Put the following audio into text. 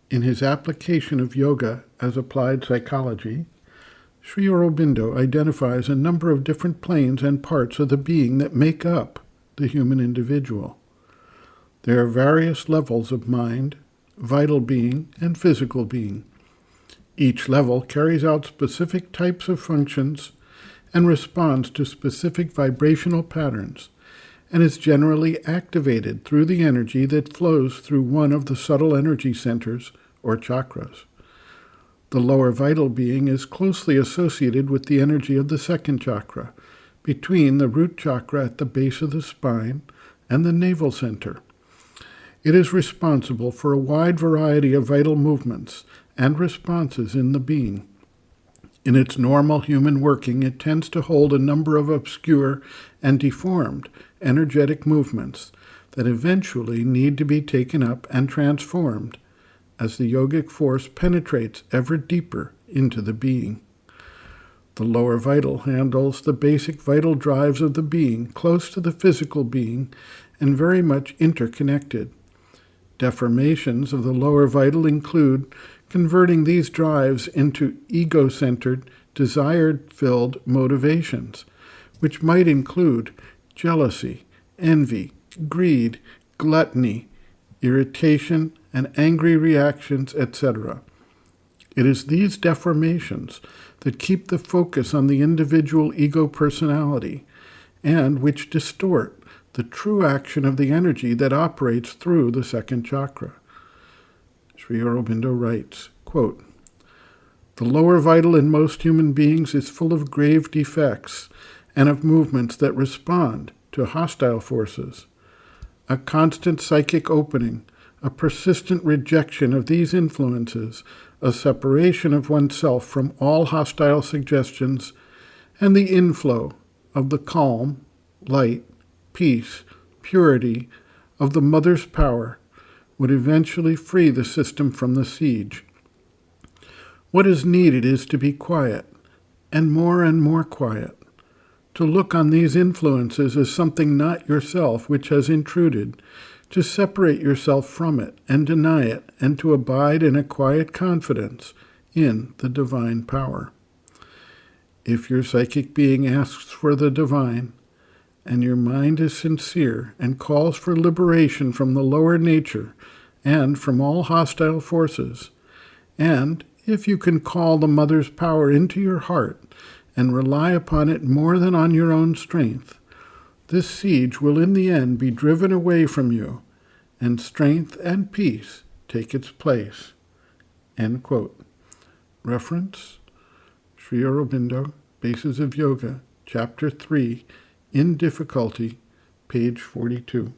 In his application of yoga as applied psychology, Sri Aurobindo identifies a number of different planes and parts of the being that make up the human individual. There are various levels of mind, vital being, and physical being. Each level carries out specific types of functions and responds to specific vibrational patterns, and is generally activated through the energy that flows through one of the subtle energy centers or chakras. The lower vital being is closely associated with the energy of the second chakra, between the root chakra at the base of the spine and the navel center. It is responsible for a wide variety of vital movements and responses in the being. In its normal human working, it tends to hold a number of obscure and deformed energetic movements that eventually need to be taken up and transformed as the yogic force penetrates ever deeper into the being. The lower vital handles the basic vital drives of the being, close to the physical being and very much interconnected. Deformations of the lower vital include converting these drives into ego-centered, desire-filled motivations, which might include jealousy, envy, greed, gluttony, irritation, and angry reactions, etc. It is these deformations that keep the focus on the individual ego personality and which distort the true action of the energy that operates through the second chakra. Sri Aurobindo writes, quote, "The lower vital in most human beings is full of grave defects and of movements that respond to hostile forces. A constant psychic opening, a persistent rejection of these influences, a separation of oneself from all hostile suggestions, and the inflow of the calm, light, peace, purity of the mother's power would eventually free the system from the siege. What is needed is to be quiet, and more quiet, to look on these influences as something not yourself which has intruded, to separate yourself from it and deny it, and to abide in a quiet confidence in the divine power. If your psychic being asks for the divine, and your mind is sincere and calls for liberation from the lower nature and from all hostile forces, and if you can call the mother's power into your heart and rely upon it more than on your own strength, this siege will in the end be driven away from you, and strength and peace take its place." End quote. Reference, Sri Aurobindo, Bases of Yoga, Chapter 3, In Difficulty, page 42.